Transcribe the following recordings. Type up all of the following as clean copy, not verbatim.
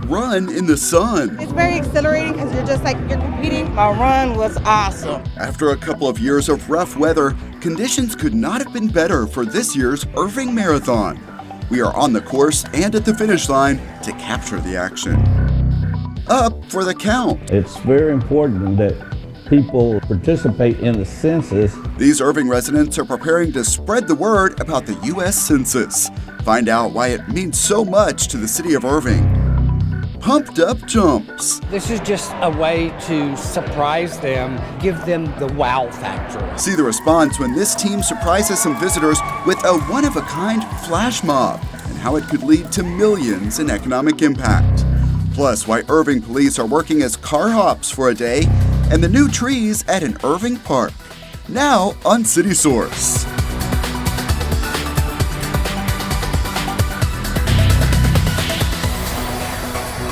run in the sun. It's very exhilarating because you're competing. My run was awesome. After a couple of years of rough weather, conditions could not have been better for this year's Irving Marathon. We are on the course and at the finish line to capture the action. Up for the count. It's very important that people participate in the census. These Irving residents are preparing to spread the word about the U.S. Census. Find out why it means so much to the city of Irving. Pumped up jumps. This is just a way to surprise them, give them the wow factor. See the response when this team surprises some visitors with a one-of-a-kind flash mob and how it could lead to millions in economic impact. Plus, why Irving police are working as car hops for a day and the new trees at an Irving park. Now on City Source.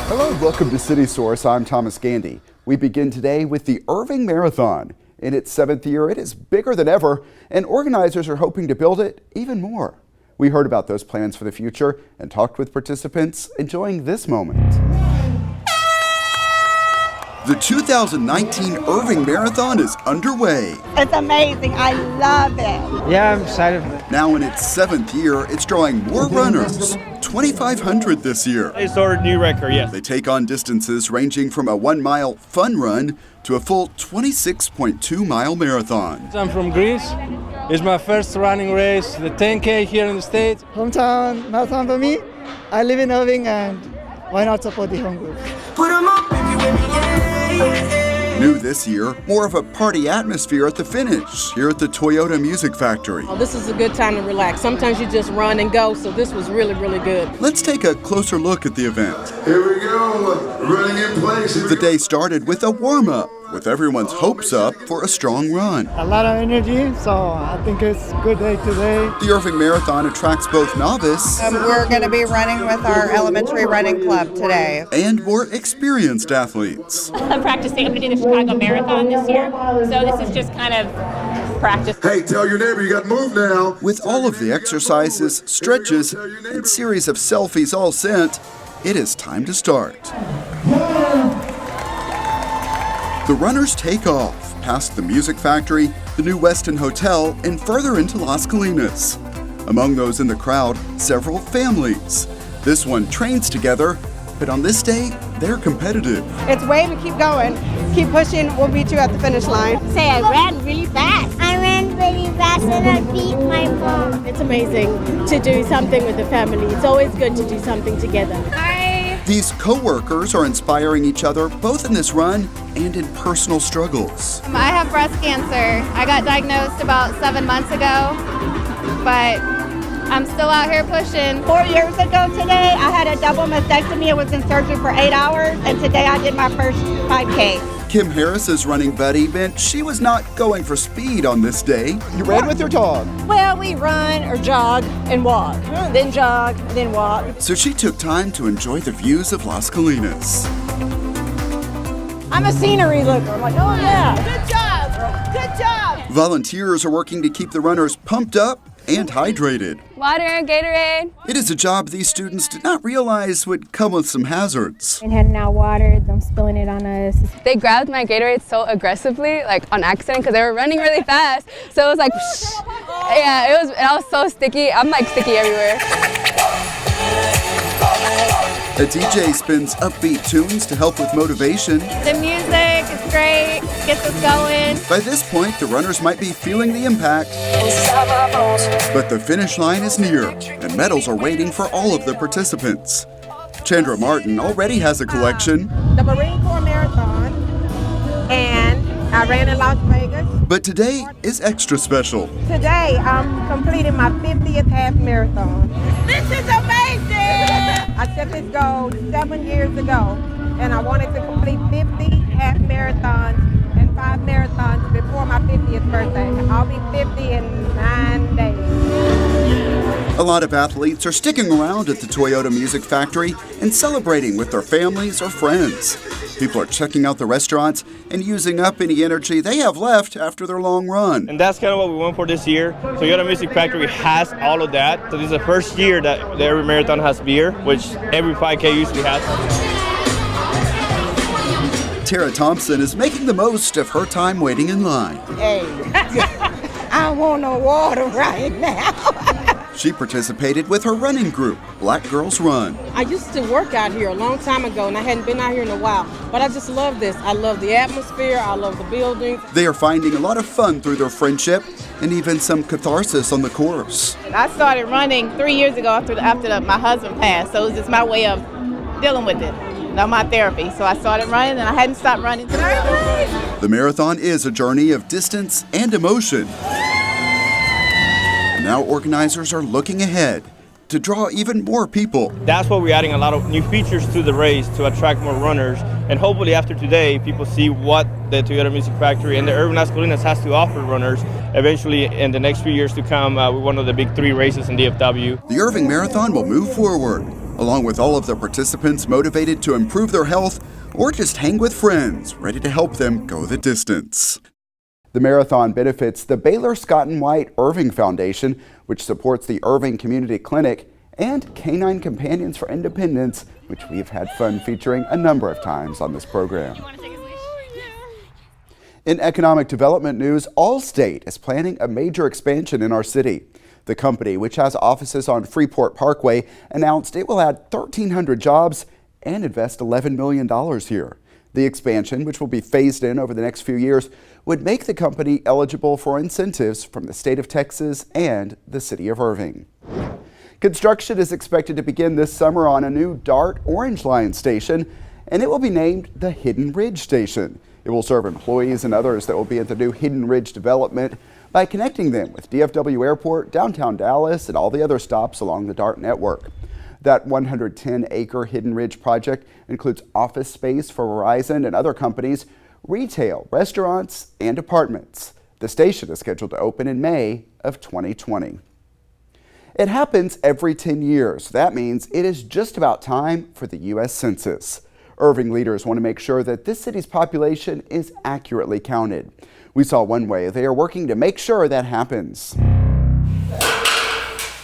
Hello and welcome to City Source. I'm Thomas Gandy. We begin today with the Irving Marathon. In its 7th year, it is bigger than ever, and organizers are hoping to build it even more. We heard about those plans for the future and talked with participants enjoying this moment. The 2019 Irving Marathon is underway. It's amazing. I love it. Yeah, I'm excited. Now in its 7th year, it's drawing more runners, 2,500 this year. It's our new record, yes. They take on distances ranging from a 1-mile fun run to a full 26.2-mile marathon. I'm from Greece. It's my first running race, the 10K here in the States. Hometown marathon for me. I live in Irving, and why not support the home group? New this year, more of a party atmosphere at the finish here at the Toyota Music Factory. Oh, this is a good time to relax. Sometimes you just run and go, so this was really, really good. Let's take a closer look at the event. Here we go, running in place. The day started with a warm-up, with everyone's hopes up for a strong run. A lot of energy, so I think it's a good day today. The Irving Marathon attracts both novice We're going to be running with our elementary running club today. and more experienced athletes. I'm practicing. I'm going to do the Chicago Marathon this year. So this is just kind of practice. Hey, tell your neighbor you got to move now. With all of the exercises, stretches, and series of selfies all sent, it is time to start. The runners take off, past the Music Factory, the new Westin Hotel, and further into Las Colinas. Among those in the crowd, several families. This one trains together, but on this day, they're competitive. It's way to keep going. Keep pushing. We'll beat you at the finish line. Say I ran really fast. I ran really fast and I beat my mom. It's amazing to do something with the family. It's always good to do something together. These co-workers are inspiring each other both in this run and in personal struggles. I have breast cancer. I got diagnosed about 7 months ago, but I'm still out here pushing. 4 years ago today, I had a double mastectomy. I was in surgery for 8 hours, and today I did my first 5K. Kim Harris's running buddy meant she was not going for speed on this day. You ran with your dog. Well, we run or jog and walk, then jog, then walk. So she took time to enjoy the views of Las Colinas. I'm a scenery looker. I'm like, oh yeah. Good job. Good job. Volunteers are working to keep the runners pumped up and hydrated. Water, Gatorade. It is a job these students did not realize would come with some hazards. And handing out water, them spilling it on us. They grabbed my Gatorade so aggressively, like on accident, because they were running really fast. So it was like, yeah, I was so sticky. I'm like sticky everywhere. A DJ spins upbeat tunes to help with motivation. The music is great, gets us going. By this point, the runners might be feeling the impact, but the finish line is near, and medals are waiting for all of the participants. Chandra Martin already has a collection. The Marine Corps Marathon, and I ran in Las Vegas. But today is extra special. Today, I'm completing my 50th half marathon. This is amazing! I set this goal 7 years ago, and I wanted to complete 50 half marathons and 5 marathons before my 50th birthday. I'll be 50 in 9 days. A lot of athletes are sticking around at the Toyota Music Factory and celebrating with their families or friends. People are checking out the restaurants and using up any energy they have left after their long run. And that's kind of what we went for this year. Toyota Music Factory has all of that. So this is the first year that the Irving Marathon has beer, which every 5K usually has. Tara Thompson is making the most of her time waiting in line. Hey, I want no water right now. She participated with her running group, Black Girls Run. I used to work out here a long time ago, and I hadn't been out here in a while. But I just love this. I love the atmosphere. I love the building. They are finding a lot of fun through their friendship and even some catharsis on the course. I started running 3 years ago after my husband passed, so it was just my way of dealing with it. My therapy. So I started running, and I hadn't stopped running. The marathon is a journey of distance and emotion. Now organizers are looking ahead to draw even more people. That's why we're adding a lot of new features to the race to attract more runners. And hopefully after today, people see what the Toyota Music Factory and the Urban Las Colinas has to offer runners. Eventually, in the next few years to come, we're one of the big 3 races in DFW. The Irving Marathon will move forward, along with all of the participants motivated to improve their health or just hang with friends, ready to help them go the distance. The marathon benefits the Baylor Scott and White Irving Foundation, which supports the Irving Community Clinic, and Canine Companions for Independence, which we've had fun featuring a number of times on this program. In economic development news, Allstate is planning a major expansion in our city. The company, which has offices on Freeport Parkway, announced it will add 1,300 jobs and invest $11 million here. The expansion, which will be phased in over the next few years, would make the company eligible for incentives from the state of Texas and the city of Irving. Construction is expected to begin this summer on a new DART Orange Line station, and it will be named the Hidden Ridge Station. It will serve employees and others that will be at the new Hidden Ridge development by connecting them with DFW Airport, downtown Dallas, and all the other stops along the DART network. That 110-acre Hidden Ridge project includes office space for Verizon and other companies, retail, restaurants, and apartments. The station is scheduled to open in May of 2020. It happens every 10 years. That means it is just about time for the U.S. Census. Irving leaders want to make sure that this city's population is accurately counted. We saw one way they are working to make sure that happens.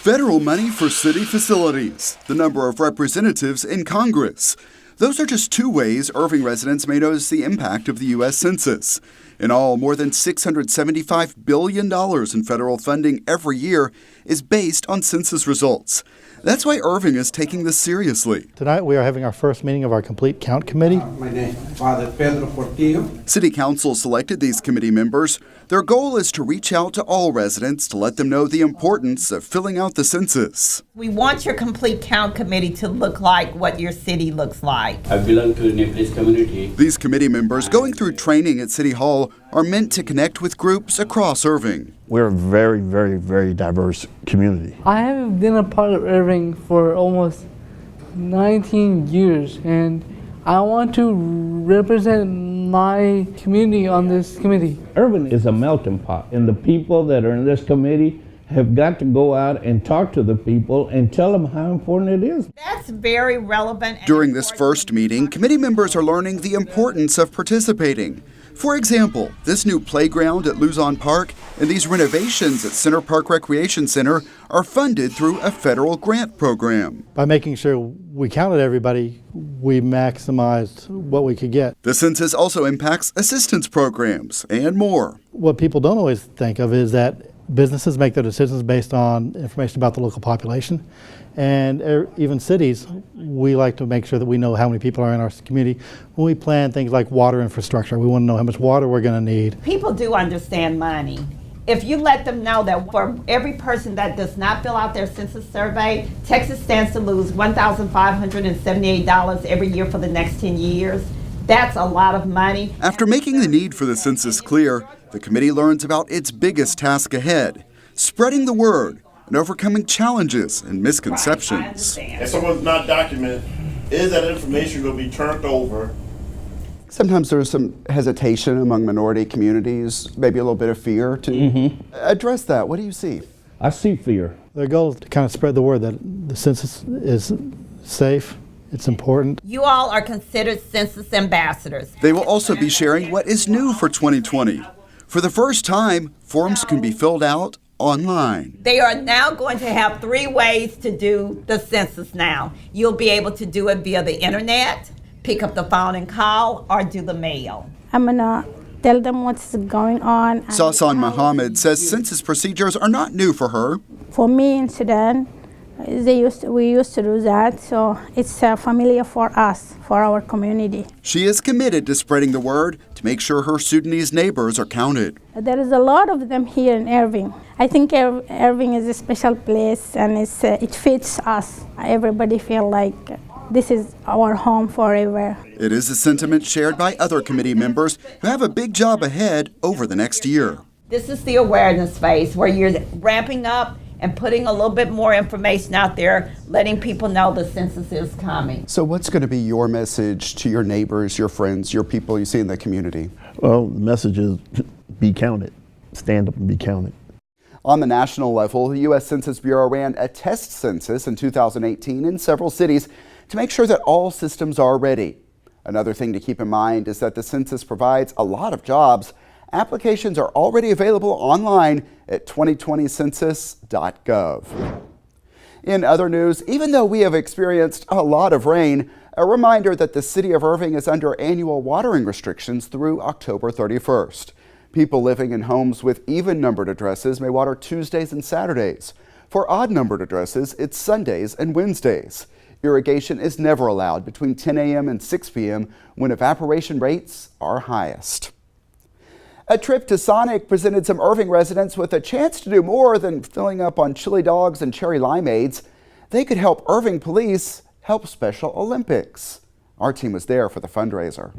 Federal money for city facilities, the number of representatives in Congress. Those are just 2 ways Irving residents may notice the impact of the U.S. Census. In all, more than $675 billion in federal funding every year is based on census results. That's why Irving is taking this seriously. Tonight we are having our first meeting of our Complete Count Committee. My name is Father Pedro Portillo. City Council selected these committee members. Their goal is to reach out to all residents to let them know the importance of filling out the census. We want your Complete Count Committee to look like what your city looks like. I belong to the Nepalese community. These committee members going through training at City Hall are meant to connect with groups across Irving. We're a very, very, very diverse community. I have been a part of Irving for almost 19 years, and I want to represent my community on this committee. Irving is a melting pot, and the people that are in this committee have got to go out and talk to the people and tell them how important it is. That's very relevant. During this first meeting, committee members are learning the importance of participating. For example, this new playground at Luzon Park and these renovations at Center Park Recreation Center are funded through a federal grant program. By making sure we counted everybody, we maximized what we could get. The census also impacts assistance programs and more. What people don't always think of is that businesses make their decisions based on information about the local population. And even cities, we like to make sure that we know how many people are in our community. When we plan things like water infrastructure, we want to know how much water we're going to need. People do understand money. If you let them know that for every person that does not fill out their census survey, Texas stands to lose $1,578 every year for the next 10 years. That's a lot of money. After making the need for the census clear, the committee learns about its biggest task ahead, spreading the word and overcoming challenges and misconceptions. If someone's not documented, is that information going to be turned over? Sometimes there's some hesitation among minority communities, maybe a little bit of fear to address that. What do you see? I see fear. Their goal is to kind of spread the word that the census is safe, it's important. You all are considered census ambassadors. They will also be sharing what is new for 2020. For the first time, forms can be filled out online. They are now going to have 3 ways to do the census now. You'll be able to do it via the internet, pick up the phone and call, or do the mail. I'm gonna tell them what's going on. Sasan Mohammed says census procedures are not new for her. For me in Sudan, we used to do that, so it's familiar for us, for our community. She is committed to spreading the word to make sure her Sudanese neighbors are counted. There is a lot of them here in Irving. I think Irving is a special place, and it fits us. Everybody feel like this is our home forever. It is a sentiment shared by other committee members who have a big job ahead over the next year. This is the awareness phase where you're ramping up and putting a little bit more information out there, letting people know the census is coming. So what's going to be your message to your neighbors, your friends, your people you see in the community? Well, the message is be counted. Stand up and be counted. On the national level, the U.S. Census Bureau ran a test census in 2018 in several cities to make sure that all systems are ready. Another thing to keep in mind is that the census provides a lot of jobs. Applications are already available online at 2020census.gov. In other news, even though we have experienced a lot of rain, a reminder that the city of Irving is under annual watering restrictions through October 31st. People living in homes with even-numbered addresses may water Tuesdays and Saturdays. For odd-numbered addresses, it's Sundays and Wednesdays. Irrigation is never allowed between 10 a.m. and 6 p.m. when evaporation rates are highest. A trip to Sonic presented some Irving residents with a chance to do more than filling up on chili dogs and cherry limeades. They could help Irving police help Special Olympics. Our team was there for the fundraiser.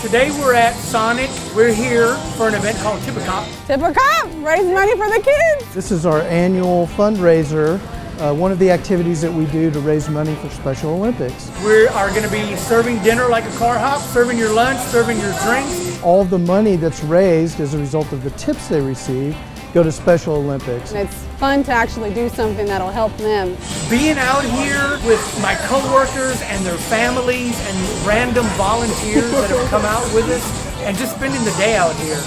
Today we're at Sonic. We're here for an event called Tip a Cop. Tip a Cop, raise money for the kids. This is our annual fundraiser, one of the activities that we do to raise money for Special Olympics. We are going to be serving dinner like a car hop, serving your lunch, serving your drinks. All the money that's raised as a result of the tips they receive go to Special Olympics. And it's fun to actually do something that'll help them. Being out here with my coworkers and their families and random volunteers that have come out with us and just spending the day out here.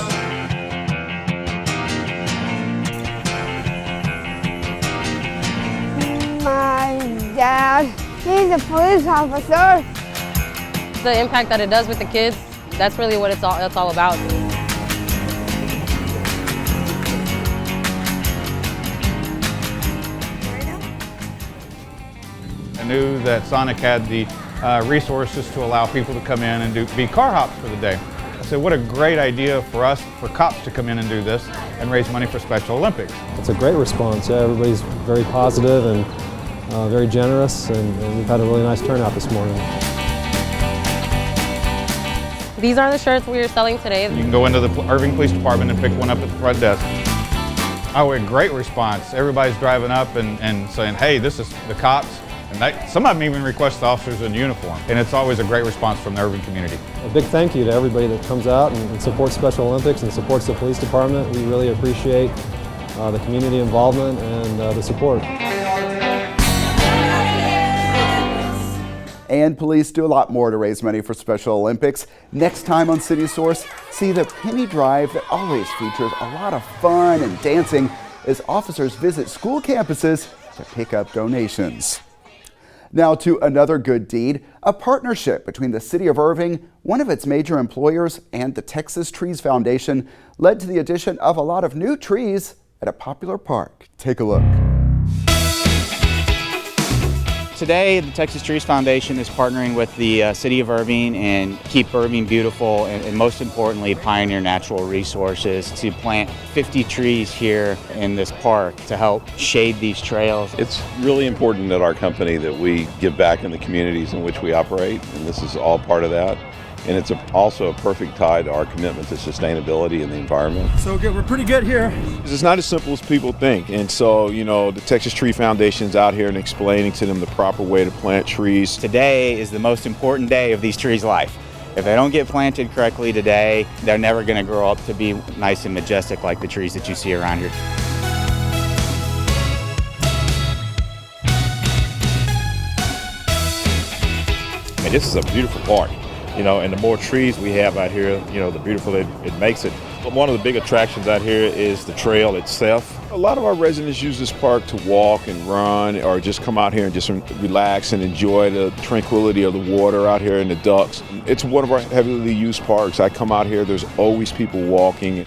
My dad, he's a police officer. The impact that it does with the kids, that's really what it's all about. I knew that Sonic had the resources to allow people to come in and be car hops for the day. I said, what a great idea for us, for cops to come in and do this and raise money for Special Olympics. It's a great response. Yeah, everybody's very positive and very generous, and we've had a really nice turnout this morning. These are the shirts we are selling today. You can go into the Irving Police Department and pick one up at the front desk. Oh, a great response. Everybody's driving up and saying, hey, this is the cops. And some of them even request the officers in uniform. And it's always a great response from the Irving community. A big thank you to everybody that comes out and supports Special Olympics and supports the police department. We really appreciate the community involvement and the support. And police do a lot more to raise money for Special Olympics. Next time on City Source, see the Penny Drive that always features a lot of fun and dancing as officers visit school campuses to pick up donations. Now to another good deed, a partnership between the City of Irving, one of its major employers, and the Texas Trees Foundation led to the addition of a lot of new trees at a popular park. Take a look. Today, the Texas Trees Foundation is partnering with the City of Irving and Keep Irving Beautiful, and most importantly, Pioneer Natural Resources, to plant 50 trees here in this park to help shade these trails. It's really important at our company that we give back in the communities in which we operate, and this is all part of that. And it's also a perfect tie to our commitment to sustainability and the environment. So good, we're pretty good here. It's not as simple as people think. And so, the Texas Tree Foundation's out here and explaining to them the proper way to plant trees. Today is the most important day of these trees' life. If they don't get planted correctly today, they're never going to grow up to be nice and majestic like the trees that you see around here. And this is a beautiful park. And the more trees we have out here, the beautiful it makes it. But one of the big attractions out here is the trail itself. A lot of our residents use this park to walk and run or just come out here and just relax and enjoy the tranquility of the water out here and the ducks. It's one of our heavily used parks. I come out here, there's always people walking.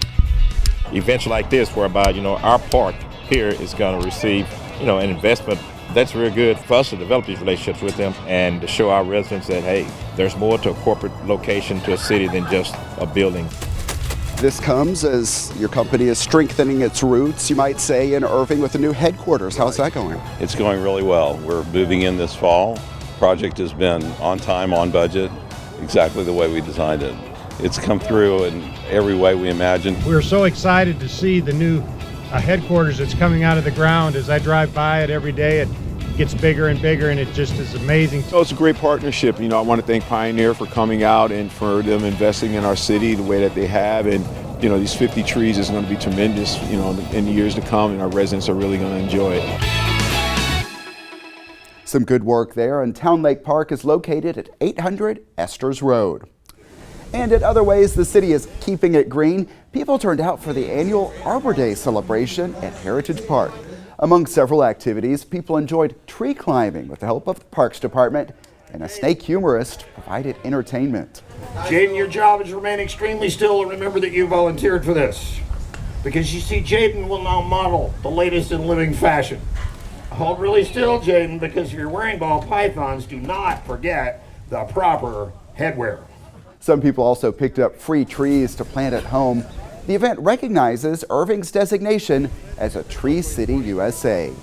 Events like this whereby, our park here is going to receive, an investment. That's real good for us to develop these relationships with them and to show our residents that, hey, there's more to a corporate location, to a city than just a building. This comes as your company is strengthening its roots, you might say, in Irving with the new headquarters. How's that going? It's going really well. We're moving in this fall. Project has been on time, on budget, exactly the way we designed it. It's come through in every way we imagined. We're so excited to see the new headquarters that's coming out of the ground. As I drive by it every day, it gets bigger and bigger, and it just is amazing. So it's a great partnership. I want to thank Pioneer for coming out and for them investing in our city the way that they have. And these 50 trees is going to be tremendous, in the years to come, and our residents are really going to enjoy it. Some good work there, and Town Lake Park is located at 800 Esters Road. And in other ways, the city is keeping it green. People turned out for the annual Arbor Day celebration at Heritage Park. Among several activities, people enjoyed tree climbing with the help of the Parks Department, and a snake humorist provided entertainment. Jaden, your job is to remain extremely still and remember that you volunteered for this. Because you see, Jaden will now model the latest in living fashion. Hold really still, Jaden, because if you're wearing ball pythons, do not forget the proper headwear. Some people also picked up free trees to plant at home. The event recognizes Irving's designation as a Tree City, USA.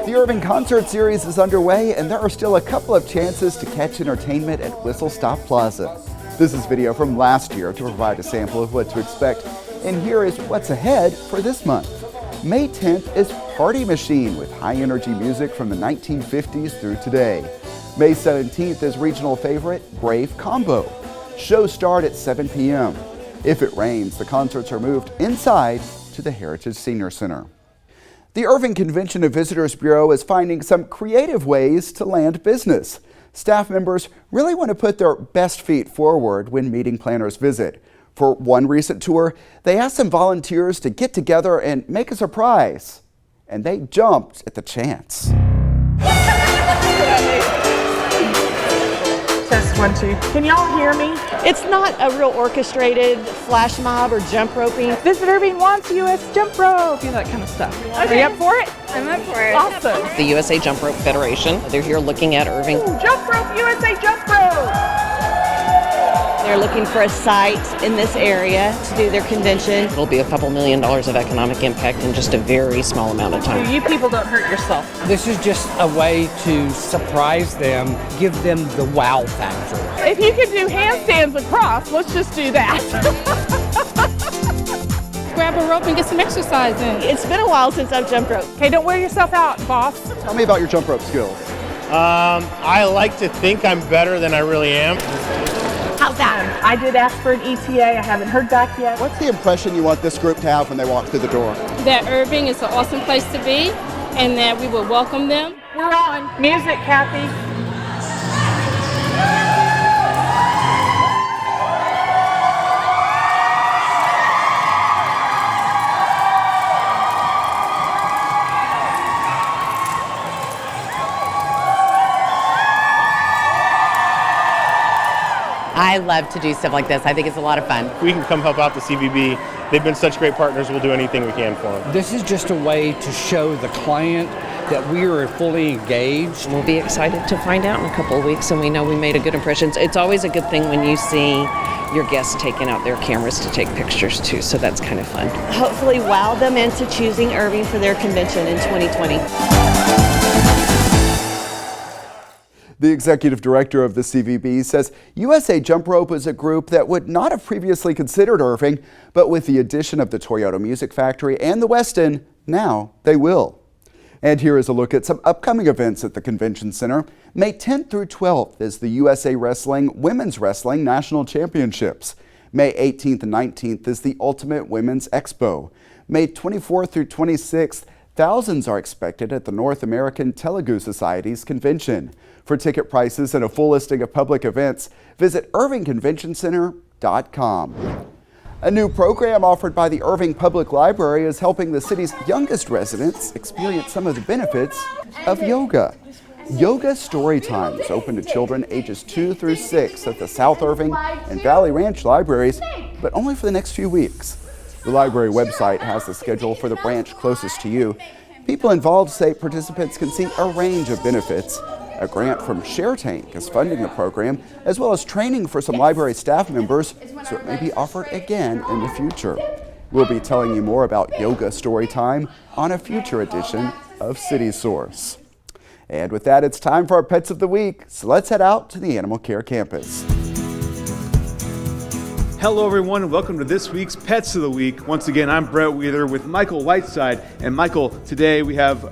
The Irving Concert Series is underway, and there are still a couple of chances to catch entertainment at Whistle Stop Plaza. This is video from last year to provide a sample of what to expect, and here is what's ahead for this month. May 10th is Party Machine with high-energy music from the 1950s through today. May 17th is regional favorite Brave Combo. Shows start at 7 p.m. If it rains, the concerts are moved inside to the Heritage Senior Center. The Irving Convention and Visitors Bureau is finding some creative ways to land business. Staff members really want to put their best feet forward when meeting planners visit. For one recent tour, they asked some volunteers to get together and make a surprise, and they jumped at the chance. Test 1, 2. Can y'all hear me? It's not a real orchestrated flash mob or jump roping. Visit Irving wants US jump rope, that kind of stuff. Okay. Are you up for it? I'm up for it. Awesome. The USA Jump Rope Federation, they're here looking at Irving. Ooh, jump rope, USA jump rope! They're looking for a site in this area to do their convention. It'll be a couple $1 million of economic impact in just a very small amount of time. You people don't hurt yourself. This is just a way to surprise them, give them the wow factor. If you can do handstands across, let's just do that. Grab a rope and get some exercise in. It's been a while since I've jumped rope. Okay, don't wear yourself out, boss. Tell me about your jump rope skills. I like to think I'm better than I really am. How's that? I did ask for an ETA. I haven't heard back yet. What's the impression you want this group to have when they walk through the door? That Irving is an awesome place to be and that we will welcome them. We're on. Music, Kathy. I love to do stuff like this. I think it's a lot of fun. If we can come help out the CVB, they've been such great partners, we'll do anything we can for them. This is just a way to show the client that we are fully engaged. We'll be excited to find out in a couple of weeks, and we know we made a good impression. It's always a good thing when you see your guests taking out their cameras to take pictures too, so that's kind of fun. Hopefully wow them into choosing Irving for their convention in 2020. The executive director of the CVB says USA Jump Rope is a group that would not have previously considered Irving, but with the addition of the Toyota Music Factory and the Westin, now they will. And here is a look at some upcoming events at the Convention Center. May 10th through 12th is the USA Wrestling Women's Wrestling National Championships. May 18th and 19th is the Ultimate Women's Expo. May 24th through 26th, thousands are expected at the North American Telugu Society's convention. For ticket prices and a full listing of public events, visit irvingconventioncenter.com. citysource.com. A new program offered by the Irving Public Library is helping the city's youngest residents experience some of the benefits of yoga. Yoga Story Time is open to children ages 2 through 6 at the South Irving and Valley Ranch libraries, but only for the next few weeks. The library website has the schedule for the branch closest to you. People involved say participants can see a range of benefits. A grant from ShareTank is funding the program, as well as training for some library staff members, so it may be offered again in the future. We'll be telling you more about Yoga Story Time on a future edition of City Source. And with that, it's time for our Pets of the Week, so let's head out to the Animal Care Campus. Hello everyone and welcome to this week's Pets of the Week. Once again, I'm Brett Wheeler with Michael Whiteside. And Michael, today we have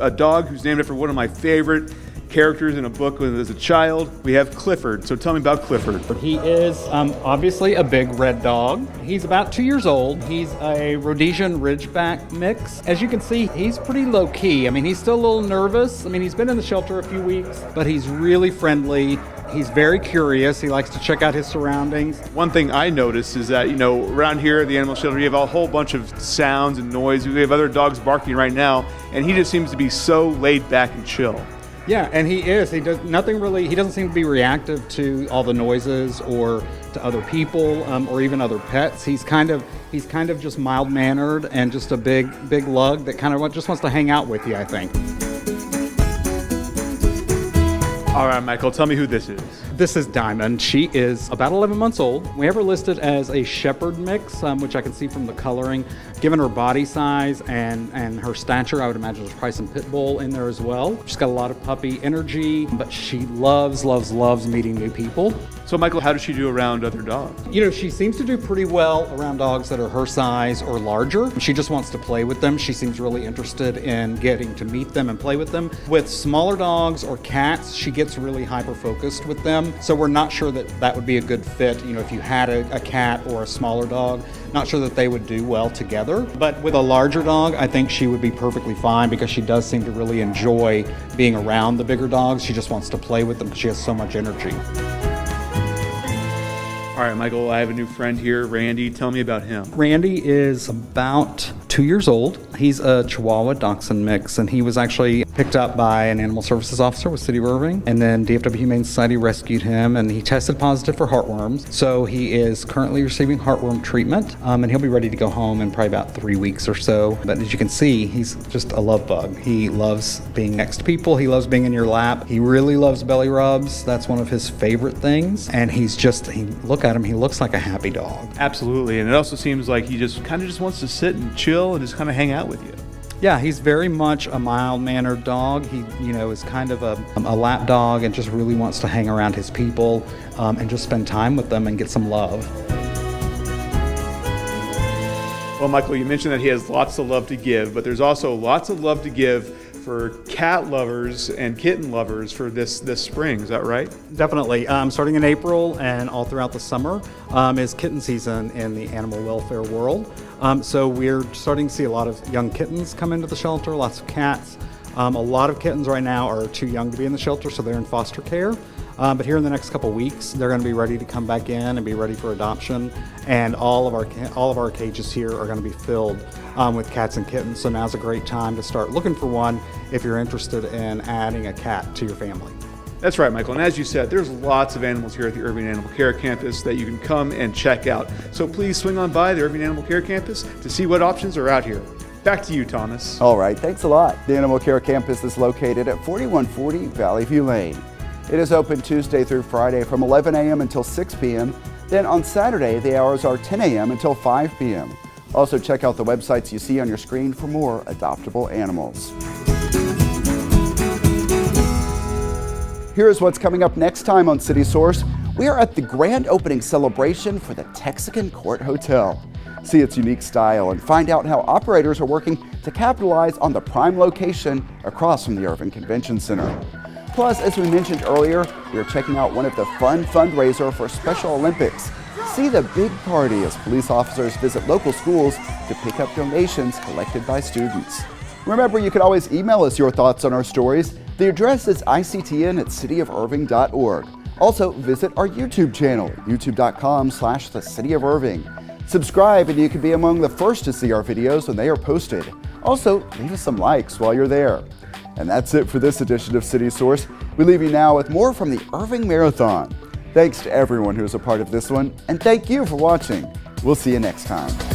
a dog who's named after one of my favorite characters in a book when I was a child. We have Clifford. So tell me about Clifford. He is obviously a big red dog. He's about 2 years old. He's a Rhodesian Ridgeback mix. As you can see, he's pretty low key. I mean, he's still a little nervous. I mean, he's been in the shelter a few weeks, but he's really friendly. He's very curious. He likes to check out his surroundings. One thing I noticed is that, around here at the animal shelter, you have a whole bunch of sounds and noise. We have other dogs barking right now, and he just seems to be so laid back and chill. Yeah, and he is. He does nothing really. He doesn't seem to be reactive to all the noises or to other people or even other pets. He's kind of just mild-mannered and just a big lug that kind of just wants to hang out with you, I think. All right, Michael, tell me who this is. This is Diamond. She is about 11 months old. We have her listed as a shepherd mix, which I can see from the coloring. Given her body size and her stature, I would imagine there's probably some pit bull in there as well. She's got a lot of puppy energy, but she loves meeting new people. So, Michael, how does she do around other dogs? She seems to do pretty well around dogs that are her size or larger. She just wants to play with them. She seems really interested in getting to meet them and play with them. With smaller dogs or cats, she gets really hyper-focused with them. So we're not sure that would be a good fit. If you had a cat or a smaller dog, not sure that they would do well together. But with a larger dog, I think she would be perfectly fine because she does seem to really enjoy being around the bigger dogs. She just wants to play with them because she has so much energy. All right, Michael, I have a new friend here, Randy. Tell me about him. Randy is about 2 years old. He's a Chihuahua Dachshund mix, and he was actually picked up by an animal services officer with City of Irving, and then DFW Humane Society rescued him, and he tested positive for heartworms. So he is currently receiving heartworm treatment, and he'll be ready to go home in probably about 3 weeks or so. But as you can see, he's just a love bug. He loves being next to people. He loves being in your lap. He really loves belly rubs. That's one of his favorite things. And look at him, he looks like a happy dog. Absolutely, and it also seems like he just wants to sit and chill and just kind of hang out with you. Yeah, he's very much a mild-mannered dog. He, is kind of a lap dog and just really wants to hang around his people and just spend time with them and get some love. Well, Michael, you mentioned that he has lots of love to give, but there's also lots of love to give for cat lovers and kitten lovers for this spring. Is that right? Definitely. Starting in April and all throughout the summer is kitten season in the animal welfare world. So we're starting to see a lot of young kittens come into the shelter, lots of cats. A lot of kittens right now are too young to be in the shelter, so they're in foster care. But here in the next couple weeks, they're going to be ready to come back in and be ready for adoption. And all of our cages here are going to be filled with cats and kittens. So now's a great time to start looking for one if you're interested in adding a cat to your family. That's right, Michael. And as you said, there's lots of animals here at the Irving Animal Care Campus that you can come and check out. So please swing on by the Irving Animal Care Campus to see what options are out here. Back to you, Thomas. All right, thanks a lot. The Animal Care Campus is located at 4140 Valley View Lane. It is open Tuesday through Friday from 11 a.m. until 6 p.m. Then on Saturday, the hours are 10 a.m. until 5 p.m. Also, check out the websites you see on your screen for more adoptable animals. Here's what's coming up next time on City Source. We are at the grand opening celebration for the Texican Court Hotel. See its unique style and find out how operators are working to capitalize on the prime location across from the Irving Convention Center. Plus, as we mentioned earlier, we are checking out one of the fun fundraiser for Special Olympics. See the big party as police officers visit local schools to pick up donations collected by students. Remember, you can always email us your thoughts on our stories. The address is ictn@cityofirving.org. Also, visit our YouTube channel, youtube.com/The City of Irving. Subscribe and you can be among the first to see our videos when they are posted. Also, leave us some likes while you're there. And that's it for this edition of City Source. We leave you now with more from the Irving Marathon. Thanks to everyone who was a part of this one, and thank you for watching. We'll see you next time.